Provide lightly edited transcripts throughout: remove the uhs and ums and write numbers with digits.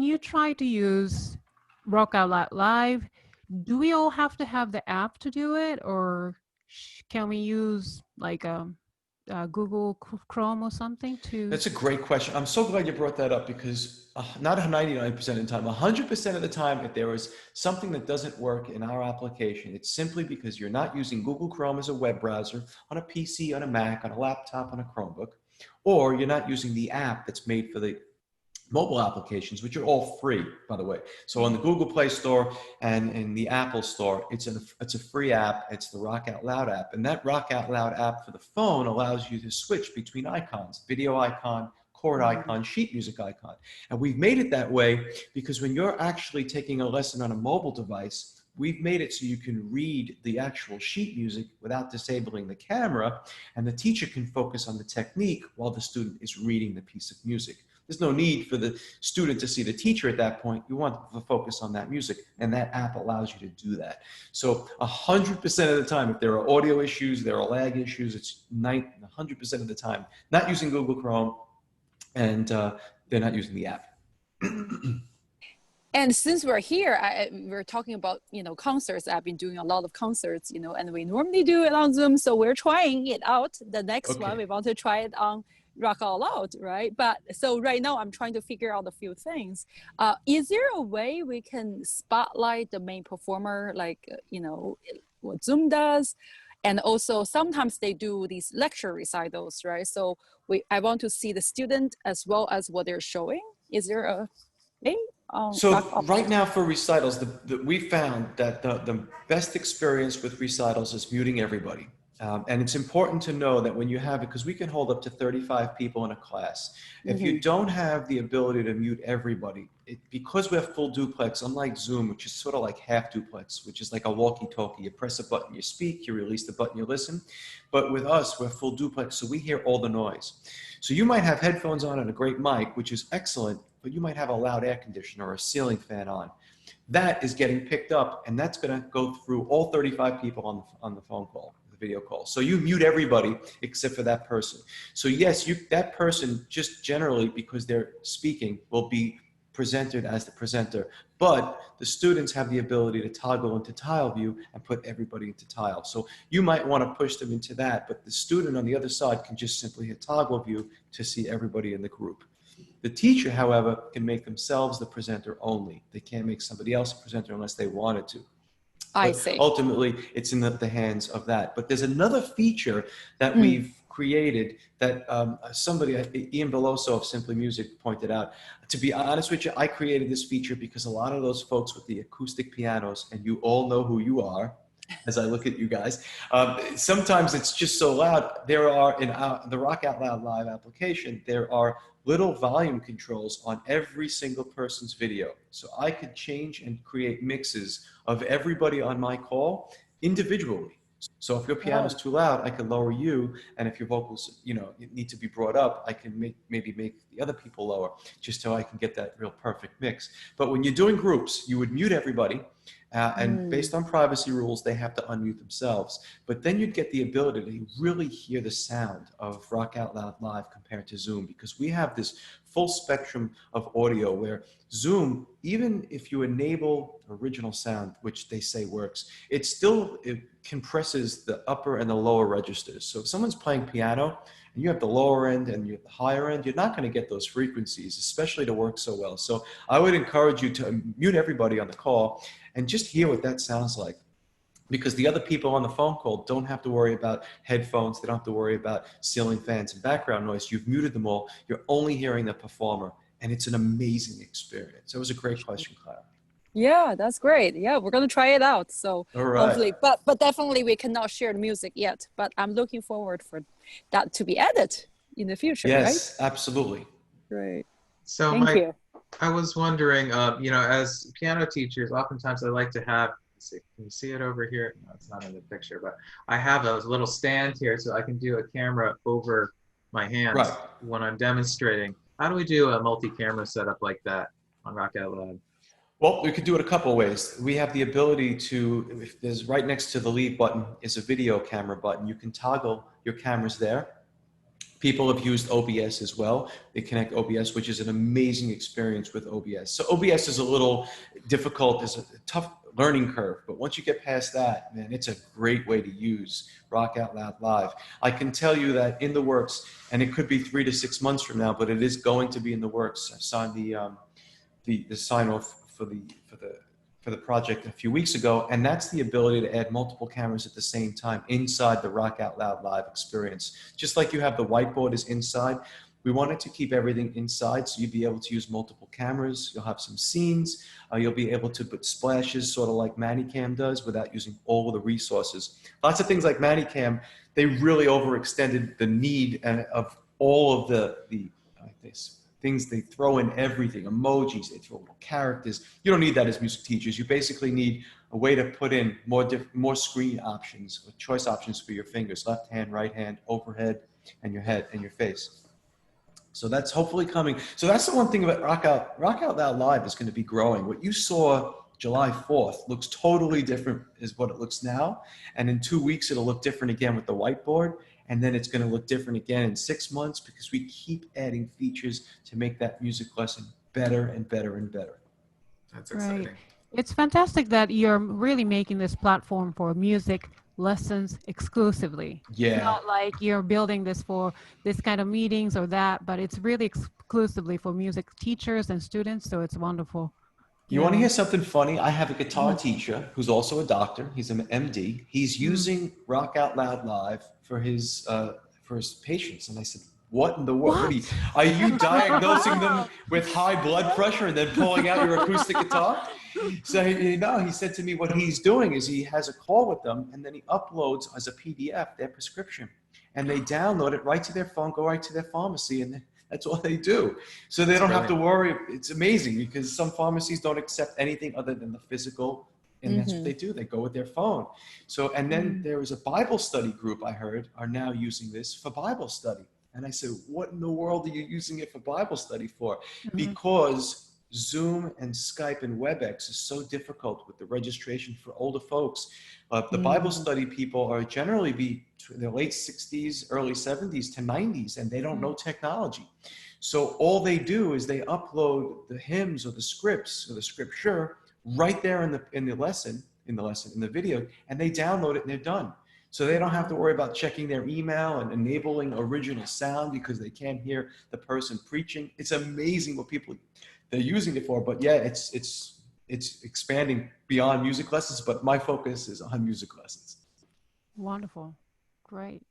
you try to use Rock Out Loud Live, do we all have to have the app to do it, or can we use like Google Chrome or something to? That's a great question. I'm so glad you brought that up because not 99% of the time, 100% of the time, if there is something that doesn't work in our application, it's simply because you're not using Google Chrome as a web browser on a PC, on a Mac, on a laptop, on a Chromebook, or you're not using the app that's made for the mobile applications, which are all free, by the way. So on the Google Play Store and in the Apple Store, it's a free app. It's the Rock Out Loud app. And that Rock Out Loud app for the phone allows you to switch between icons, video icon, chord icon, sheet music icon. And we've made it that way because when you're actually taking a lesson on a mobile device, we've made it so you can read the actual sheet music without disabling the camera, and the teacher can focus on the technique while the student is reading the piece of music. There's no need for the student to see the teacher at that point. You want to focus on that music, and that app allows you to do that. So 100% of the time, if there are audio issues, there are lag issues, it's 100% of the time not using Google Chrome, and they're not using the app. And since we're here, we're talking about, concerts. I've been doing a lot of concerts, and we normally do it on Zoom. So we're trying it out. The next one, we want to try it on Rock Out Loud, right? But so right now I'm trying to figure out a few things. Is there a way we can spotlight the main performer, like, what Zoom does? And also sometimes they do these lecture recitals, right? So I want to see the student as well as what they're showing. Is there a way? So right now for recitals, we found that the best experience with recitals is muting everybody. And it's important to know that when you have it, because we can hold up to 35 people in a class. If you don't have the ability to mute everybody, because we have full duplex, unlike Zoom, which is sort of like half duplex, which is like a walkie-talkie. You press a button, you speak, you release the button, you listen. But with us, we're full duplex, so we hear all the noise. So you might have headphones on and a great mic, which is excellent, but you might have a loud air conditioner or a ceiling fan on. That is getting picked up, and that's going to go through all 35 people on the phone call, the video call. So you mute everybody except for that person. So yes, that person just generally, because they're speaking, will be presented as the presenter, but the students have the ability to toggle into tile view and put everybody into tile. So you might want to push them into that, but the student on the other side can just simply hit toggle view to see everybody in the group. The teacher, however, can make themselves the presenter only. They can't make somebody else a presenter unless they wanted to. I see. Ultimately, it's in the hands of that. But there's another feature that we've created that somebody, Ian Veloso of Simply Music, pointed out. To be honest with you, I created this feature because a lot of those folks with the acoustic pianos, and you all know who you are, as I look at you guys, sometimes it's just so loud. There are, in the Rock Out Loud Live application, there are little volume controls on every single person's video. So I could change and create mixes of everybody on my call individually. So if your piano is too loud, I can lower you, and if your vocals, need to be brought up, I can maybe make the other people lower, just so I can get that real perfect mix. But when you're doing groups, you would mute everybody, and based on privacy rules, they have to unmute themselves. But then you'd get the ability to really hear the sound of Rock Out Loud Live compared to Zoom, because we have this full spectrum of audio where Zoom, even if you enable original sound, which they say works, it compresses the upper and the lower registers. So if someone's playing piano and you have the lower end and you have the higher end, you're not going to get those frequencies, especially to work so well. So I would encourage you to mute everybody on the call and just hear what that sounds like. Because the other people on the phone call don't have to worry about headphones. They don't have to worry about ceiling fans and background noise. You've muted them all. You're only hearing the performer. And it's an amazing experience. It was a great question, Clara. Yeah, that's great. Yeah, we're going to try it out. So hopefully, but definitely we cannot share the music yet. But I'm looking forward for that to be added in the future, right? Yes, absolutely. Great. So Thank you. I was wondering, as piano teachers, oftentimes I like to have, can you see it over here? No, it's not in the picture, but I have a little stand here so I can do a camera over my hands when I'm demonstrating. How do we do a multi-camera setup like that on Rock Out Loud? Well, we could do it a couple of ways. We have the ability to, if there's right next to the lead button is a video camera button, you can toggle your cameras there. People have used OBS as well. They connect OBS, which is an amazing experience with OBS. So OBS is a little difficult, it's a tough learning curve, but once you get past that, man, it's a great way to use Rock Out Loud Live. I can tell you that in the works, and it could be 3 to 6 months from now, but it is going to be in the works. I signed the sign off for the project a few weeks ago, and that's the ability to add multiple cameras at the same time inside the Rock Out Loud Live experience. Just like you have the whiteboard is inside, we wanted to keep everything inside, so you'd be able to use multiple cameras. You'll have some scenes. You'll be able to put splashes, sort of like Manicam does, without using all of the resources. Lots of things like Manicam, they really overextended the need of all of the things. They throw in everything, emojis, they throw little characters. You don't need that as music teachers. You basically need a way to put in more screen options, or choice options for your fingers, left hand, right hand, overhead, and your head and your face. So that's hopefully coming. So that's the one thing about Rock Out Loud Live is going to be growing. What you saw July 4th looks totally different is what it looks now. And in 2 weeks, it'll look different again with the whiteboard. And then it's going to look different again in 6 months, because we keep adding features to make that music lesson better and better and better. That's exciting. Right. It's fantastic that you're really making this platform for music lessons exclusively. Yeah. It's not like you're building this for this kind of meetings or that, but it's really exclusively for music teachers and students. So it's wonderful. You want to hear something funny? I have a guitar teacher who's also a doctor. He's an MD. He's using Rock Out Loud Live for his patients. And I said, what in the world? Are you diagnosing them with high blood pressure and then pulling out your acoustic guitar? So he said to me, what he's doing is he has a call with them, and then he uploads as a PDF their prescription, and they download it right to their phone, go right to their pharmacy, and that's all they do. So they don't have to worry. It's amazing, because some pharmacies don't accept anything other than the physical, and that's what they do. They go with their phone. So, and then there was a Bible study group I heard are now using this for Bible study. And I said, what in the world are you using it for Bible study for? Because Zoom and Skype and WebEx is so difficult with the registration for older folks. The Bible study people are generally in their late 60s, early 70s to 90s, and they don't know technology. So all they do is they upload the hymns or the scripts or the scripture right there in the video, and they download it and they're done. So they don't have to worry about checking their email and enabling original sound because they can't hear the person preaching. It's amazing what they're using it for. But yeah, it's expanding beyond music lessons, but my focus is on music lessons. Wonderful. Great.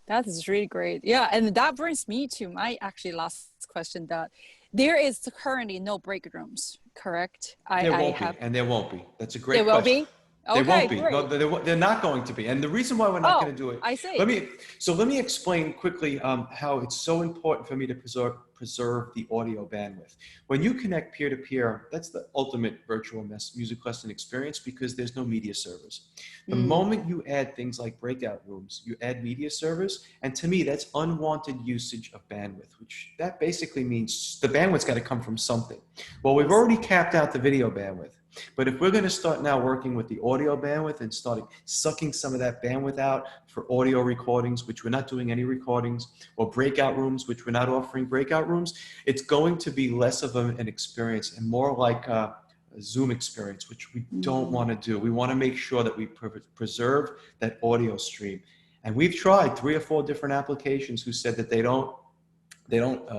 That is really great. Yeah, and that brings me to my actually last question, that there is currently no break rooms, correct? There won't be. That's a great question. There will be? They Okay, won't be. great. No, they're not going to be. And the reason why we're not going to do it. I see. Let me explain quickly how it's so important for me to preserve the audio bandwidth. When you connect peer-to-peer, that's the ultimate virtual music lesson experience, because there's no media servers. The moment you add things like breakout rooms, you add media servers, and to me, that's unwanted usage of bandwidth, which that basically means the bandwidth's got to come from something. Well, we've already capped out the video bandwidth. But if we're going to start now working with the audio bandwidth and starting sucking some of that bandwidth out for audio recordings, which we're not doing any recordings, or breakout rooms, which we're not offering breakout rooms, it's going to be less of an experience and more like a Zoom experience, which we don't want to do. We want to make sure that we preserve that audio stream. And we've tried 3 or 4 different applications who said that they don't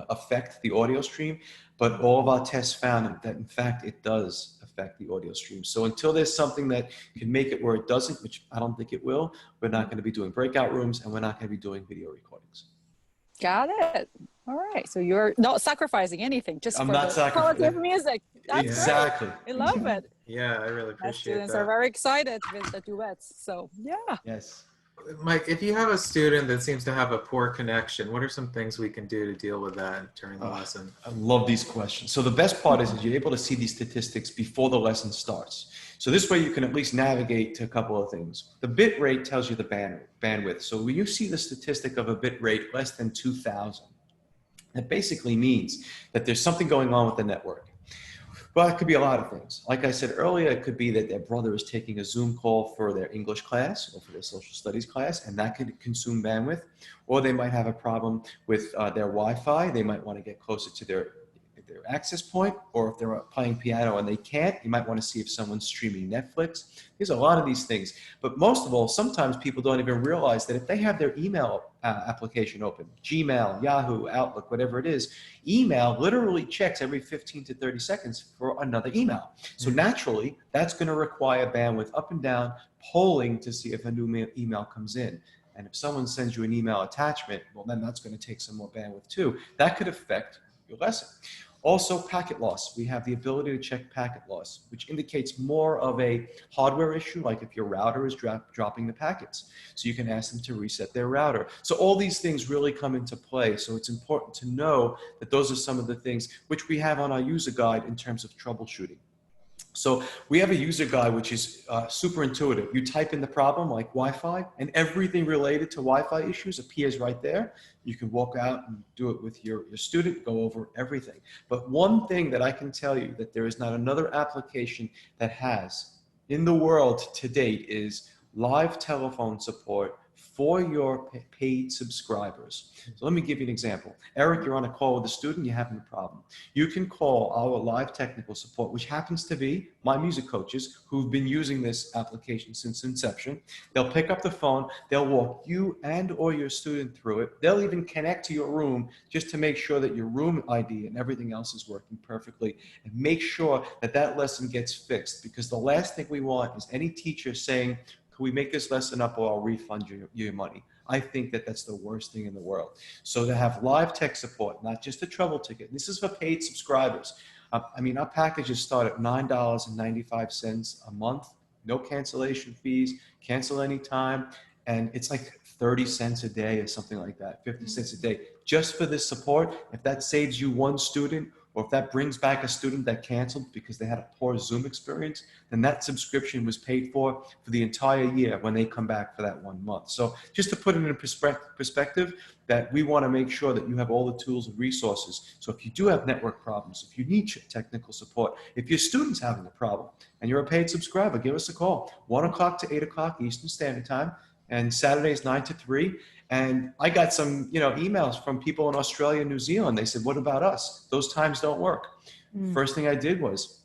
affect the audio stream, but all of our tests found that in fact it does affect the audio stream. So until there's something that can make it where it doesn't, which I don't think it will, we're not going to be doing breakout rooms, and we're not going to be doing video recordings. Got it. All right. So you're not sacrificing anything, just for the quality of music. That's exactly. Great. I love it. Yeah, I really appreciate that. Students are very excited with the duets. So yeah. Yes. Mike, if you have a student that seems to have a poor connection, what are some things we can do to deal with that during the lesson? I love these questions. So the best part is you're able to see these statistics before the lesson starts. So this way you can at least navigate to a couple of things. The bit rate tells you the bandwidth. So when you see the statistic of a bit rate less than 2,000, that basically means that there's something going on with the network. Well, it could be a lot of things. Like I said earlier, it could be that their brother is taking a Zoom call for their English class or for their social studies class, and that could consume bandwidth. Or they might have a problem with their Wi-Fi. They might want to get closer to their access point, or if they're playing piano and they can't, you might want to see if someone's streaming Netflix. There's a lot of these things. But most of all, sometimes people don't even realize that if they have their email application open, Gmail, Yahoo, Outlook, whatever it is, email literally checks every 15 to 30 seconds for another email. So naturally, that's going to require bandwidth up and down, polling to see if a new email comes in. And if someone sends you an email attachment, well, then that's going to take some more bandwidth too. That could affect your lesson. Also, packet loss. We have the ability to check packet loss, which indicates more of a hardware issue, like if your router is dropping the packets. So you can ask them to reset their router. So all these things really come into play. So it's important to know that those are some of the things which we have on our user guide in terms of troubleshooting. So we have a user guide which is super intuitive. You type in the problem like Wi-Fi, and everything related to Wi-Fi issues appears right there. You can walk out and do it with your student, go over everything. But one thing that I can tell you that there is not another application that has in the world to date is live telephone support for your paid subscribers. So let me give you an example. Eric, you're on a call with a student, you're having a problem. You can call our live technical support, which happens to be my music coaches who've been using this application since inception. They'll pick up the phone, they'll walk you and or your student through it. They'll even connect to your room just to make sure that your room ID and everything else is working perfectly, and make sure that that lesson gets fixed, because the last thing we want is any teacher saying, "Can we make this lesson up or I'll refund you your money?" I think that that's the worst thing in the world. So to have live tech support, not just a trouble ticket. This is for paid subscribers. I mean, our packages start at $9.95 a month, no cancellation fees, cancel anytime, and it's like 30 cents a day or something like that, 50 cents a day, just for this support. If that saves you one student, or if that brings back a student that canceled because they had a poor Zoom experience, then that subscription was paid for the entire year when they come back for that 1 month. So just to put it in perspective, that we want to make sure that you have all the tools and resources. So if you do have network problems, if you need technical support, if your student's having a problem and you're a paid subscriber, give us a call. 1 o'clock to 8 o'clock Eastern Standard Time, and Saturdays 9 to 3. And I got some, emails from people in Australia and New Zealand. They said, "What about us? Those times don't work." First thing I did was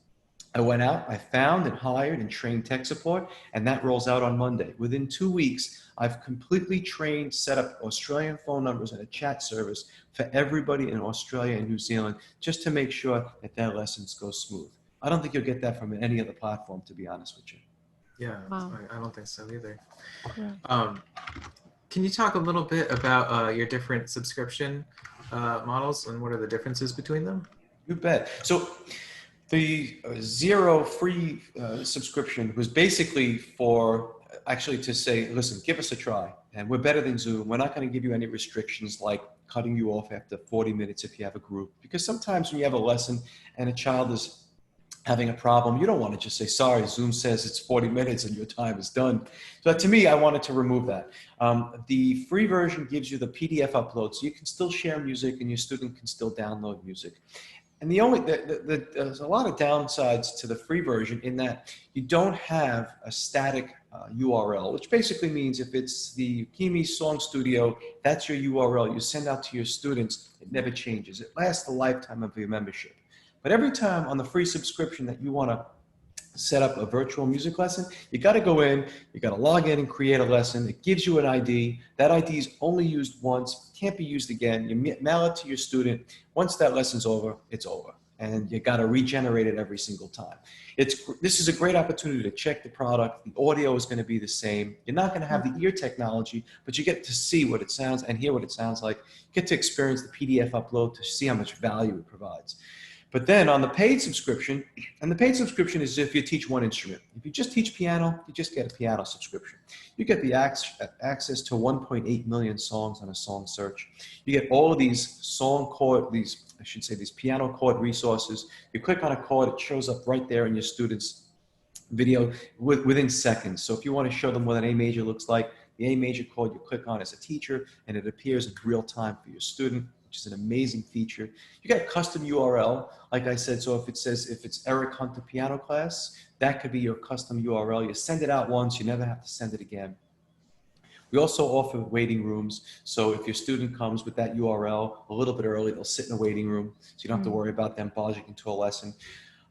I went out, I found and hired and trained tech support, and that rolls out on Monday. Within 2 weeks, I've completely trained, set up Australian phone numbers and a chat service for everybody in Australia and New Zealand, just to make sure that their lessons go smooth. I don't think you'll get that from any other platform, to be honest with you. Yeah, Wow. I don't think so either. Yeah. Can you talk a little bit about your different subscription models and what are the differences between them? You bet. So the zero free subscription was basically for actually to say, listen, give us a try. And we're better than Zoom. We're not going to give you any restrictions like cutting you off after 40 minutes if you have a group. Because sometimes when you have a lesson and a child is having a problem, you don't want to just say, "Sorry, Zoom says it's 40 minutes and your time is done." So to me, I wanted to remove that. The free version gives you the PDF upload, so you can still share music and your student can still download music. And there's a lot of downsides to the free version in that you don't have a static URL, which basically means if it's the Kimi Song Studio, that's your URL you send out to your students. It never changes. It lasts the lifetime of your membership. But every time on the free subscription that you want to set up a virtual music lesson, you got to go in, you got to log in and create a lesson. It gives you an ID. That ID is only used once, can't be used again. You mail it to your student. Once that lesson's over, it's over. And you got to regenerate it every single time. This is a great opportunity to check the product. The audio is going to be the same. You're not going to have the ear technology, but you get to see what it sounds and hear what it sounds like. You get to experience the PDF upload to see how much value it provides. But then on the paid subscription, and the paid subscription is if you teach one instrument. If you just teach piano, you just get a piano subscription. You get the access to 1.8 million songs on a song search. You get all of these these piano chord resources. You click on a chord, it shows up right there in your student's video within seconds. So if you want to show them what an A major looks like, the A major chord you click on as a teacher, and it appears in real time for your student. which is an amazing feature. You got a custom URL, like I said. So if it's Eric Hunter piano class, that could be your custom URL. You send it out once, you never have to send it again. We also offer waiting rooms. So if your student comes with that URL a little bit early, they'll sit in a waiting room. So you don't have to worry about them barging into a lesson.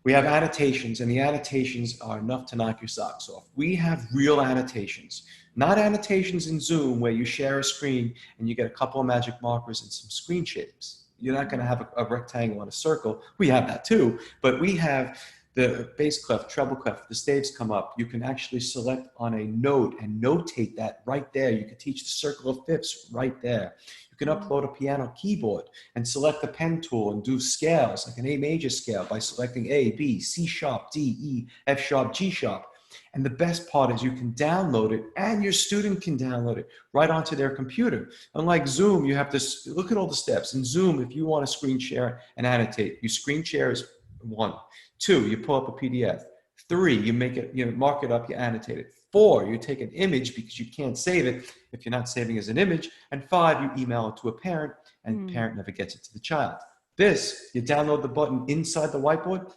We have annotations, and the annotations are enough to knock your socks off. We have real annotations, not annotations in Zoom where you share a screen and you get a couple of magic markers and some screen shapes. You're not going to have a rectangle and a circle. We have that too, but we have the bass clef, treble clef, the staves come up. You can actually select on a note and notate that right there. You can teach the circle of fifths right there. You can upload a piano keyboard and select the pen tool and do scales, like an A major scale by selecting A, B, C sharp, D, E, F sharp, G sharp. And the best part is you can download it and your student can download it right onto their computer. Unlike Zoom, you have to look at all the steps. In Zoom, if you want to screen share and annotate, you screen share is 1. 2, you pull up a PDF. 3, you make it, you mark it up, you annotate it. 4, you take an image because you can't save it if you're not saving as an image. And 5, you email it to a parent, and the parent never gets it to the child. This, you download the button inside the whiteboard.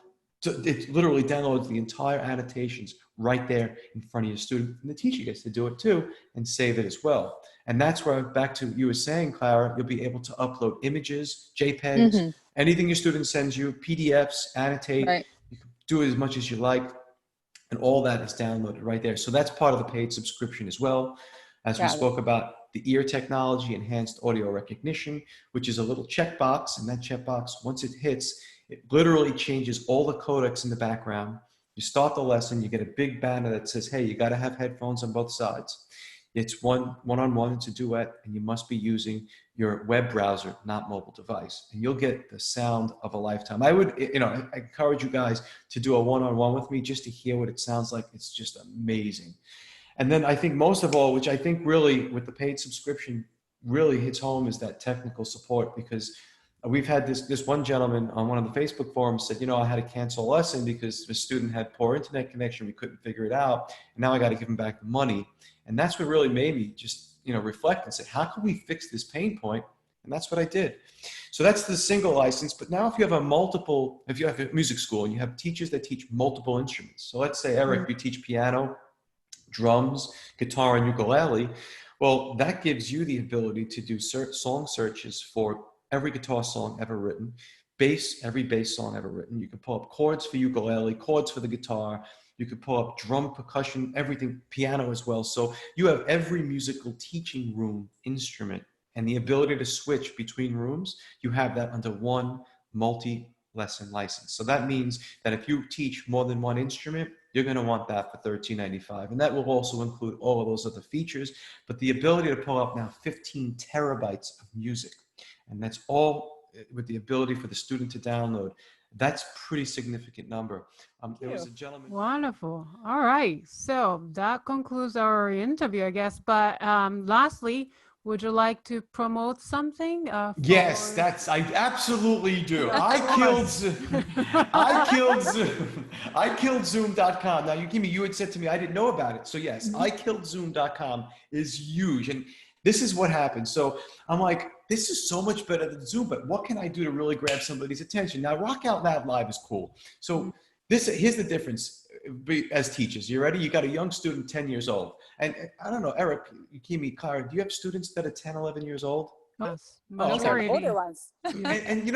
It literally downloads the entire annotations right there in front of your student. And the teacher gets to do it too and save it as well. And that's where, back to what you were saying, Clara, you'll be able to upload images, JPEGs, anything your student sends you, PDFs, annotate. Right. You can do it as much as you like. And all that is downloaded right there. So that's part of the paid subscription as well. As we spoke about, the ear technology, enhanced audio recognition, which is a little checkbox. And that checkbox, once it hits, it literally changes all the codecs in the background. You start the lesson, you get a big banner that says, hey, you got to have headphones on both sides. It's one-on-one, it's a duet, and you must be using your web browser, not mobile device. And you'll get the sound of a lifetime. I would, I encourage you guys to do a one-on-one with me just to hear what it sounds like. It's just amazing. And then I think most of all, which I think really with the paid subscription really hits home, is that technical support, because we've had this one gentleman on one of the Facebook forums said, I had to cancel a lesson because the student had poor internet connection. We couldn't figure it out. And now I got to give him back the money. And that's what really made me just, reflect and say, how can we fix this pain point? And that's what I did. So that's the single license. But now if you have a music school and you have teachers that teach multiple instruments. So let's say, Eric, you teach piano, drums, guitar, and ukulele. Well, that gives you the ability to do song searches for every guitar song ever written, every bass song ever written. You can pull up chords for ukulele, chords for the guitar. You could pull up drum, percussion, everything, piano as well. So you have every musical teaching room instrument and the ability to switch between rooms. You have that under one multi-lesson license. So that means that if you teach more than one instrument, you're going to want that for $13.95. And that will also include all of those other features. But the ability to pull up now 15 terabytes of music, and that's all with the ability for the student to download. That's a pretty significant number. There was a gentleman. Wonderful. All right. So that concludes our interview, I guess. But lastly, would you like to promote something? Yes, I absolutely do. I killed Zoom.com. Now you had said to me, I didn't know about it. So yes, ikilledzoom.com is huge. And this is what happened. So I'm like, this is so much better than Zoom, but what can I do to really grab somebody's attention? Now, Rock Out Loud Live is cool. So here's the difference as teachers. You ready? You got a young student, 10 years old. And I don't know, Eric, Kimi, Clara, do you have students that are 10, 11 years old? Yes. Those are the older ones. And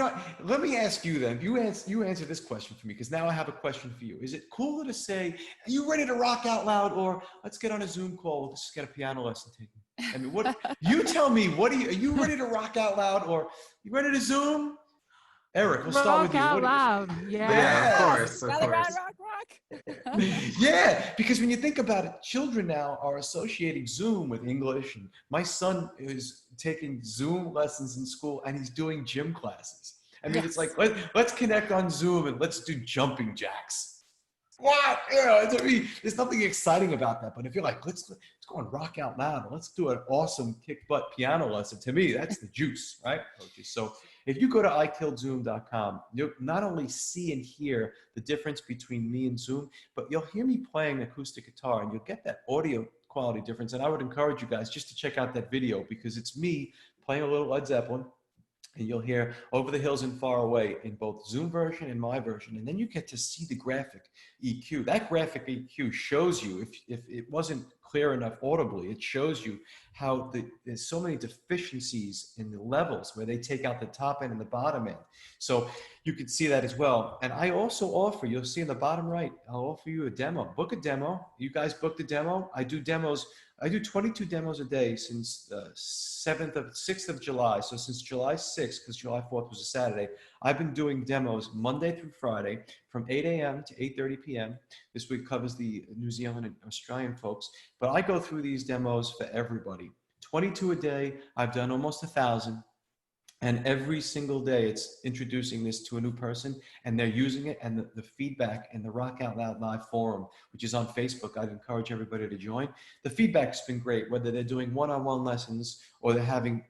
let me ask you then. You answer this question for me, because now I have a question for you. Is it cooler to say, are you ready to rock out loud, or let's get on a Zoom call, let's just get a piano lesson taken? I mean, what you tell me, are you ready to rock out loud, or you ready to Zoom? Eric, we'll start with you. Rock out loud. Yeah, of course. Rock. Yeah, because when you think about it, children now are associating Zoom with English. And my son is taking Zoom lessons in school, and he's doing gym classes. I mean, It's like, let's connect on Zoom and let's do jumping jacks. What? There's nothing exciting about that. But if you're like, let's go and rock out loud, and let's do an awesome kick butt piano lesson. To me, that's the juice, right, coaches? So if you go to ikilledzoom.com, you'll not only see and hear the difference between me and Zoom, but you'll hear me playing acoustic guitar, and you'll get that audio quality difference. And I would encourage you guys just to check out that video, because it's me playing a little Led Zeppelin, and you'll hear Over the Hills and Far Away in both Zoom version and my version. And then you get to see the graphic EQ. That graphic EQ shows you, if it wasn't clear enough audibly, it shows you how there's so many deficiencies in the levels where they take out the top end and the bottom end. So you can see that as well. And I also offer, you'll see in the bottom right, I'll offer you a demo. Book a demo. You guys booked a demo. I do demos. I do 22 demos a day since the 6th of July. So since July 6th, because July 4th was a Saturday, I've been doing demos Monday through Friday from 8 a.m. to 8:30 p.m. This week covers the New Zealand and Australian folks. But I go through these demos for everybody. 22 a day. I've done almost 1,000. And every single day it's introducing this to a new person, and they're using it, and the feedback in the Rock Out Loud Live forum, which is on Facebook, I'd encourage everybody to join. The feedback's been great, whether they're doing one-on-one lessons or they're having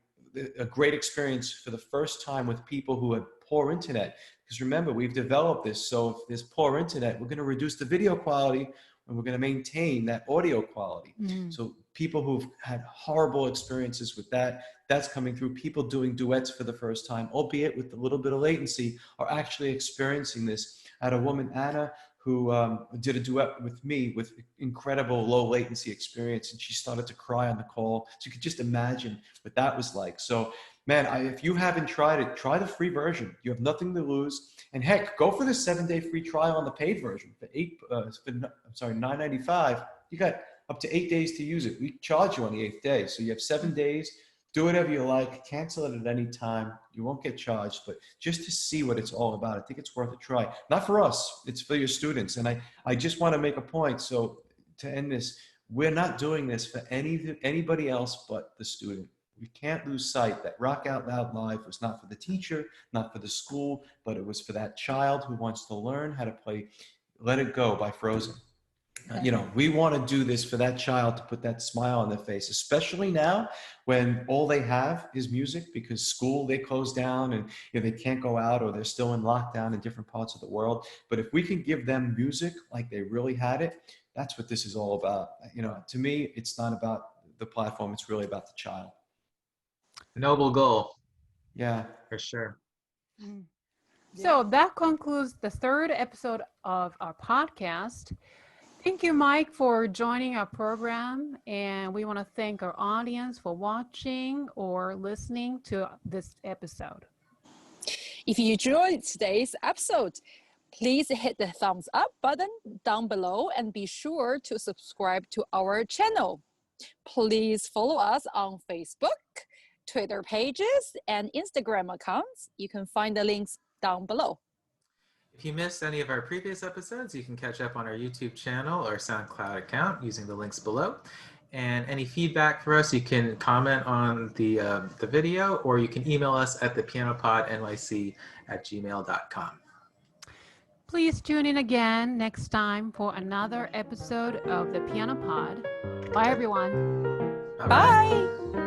a great experience for the first time with people who had poor internet. Because remember, we've developed this, so if there's poor internet, we're going to reduce the video quality and we're going to maintain that audio quality. So people who've had horrible experiences with that, that's coming through. People doing duets for the first time, albeit with a little bit of latency, are actually experiencing this. I had a woman, Anna, who did a duet with me with incredible low latency experience, and she started to cry on the call. So you could just imagine what that was like. So man, if you haven't tried it, try the free version. You have nothing to lose. And heck, go for the 7-day free trial on the paid version for $9.95. You got up to 8 days to use it. We charge you on the 8th day. So you have 7 days. Do whatever you like. Cancel it at any time. You won't get charged. But just to see what it's all about, I think it's worth a try. Not for us. It's for your students. And I just want to make a point. So to end this, we're not doing this for anybody else but the student. We can't lose sight that Rock Out Loud Live was not for the teacher, not for the school, but it was for that child who wants to learn how to play Let It Go by Frozen. We want to do this for that child to put that smile on their face, especially now when all they have is music, because school, they close down and they can't go out, or they're still in lockdown in different parts of the world. But if we can give them music like they really had it, that's what this is all about. To me, it's not about the platform. It's really about the child. Noble goal. Yeah, for sure. So that concludes the 3rd episode of our podcast. Thank you, Mike, for joining our program. And we want to thank our audience for watching or listening to this episode. If you enjoyed today's episode, please hit the thumbs up button down below and be sure to subscribe to our channel. Please follow us on Facebook, Twitter pages, and Instagram accounts. You can find the links down below. If you missed any of our previous episodes, you can catch up on our YouTube channel or SoundCloud account using the links below. And any feedback for us, you can comment on the video, or you can email us at thepianopodnyc@gmail.com. Please tune in again next time for another episode of the Piano Pod. Bye, everyone. Bye-bye. Bye.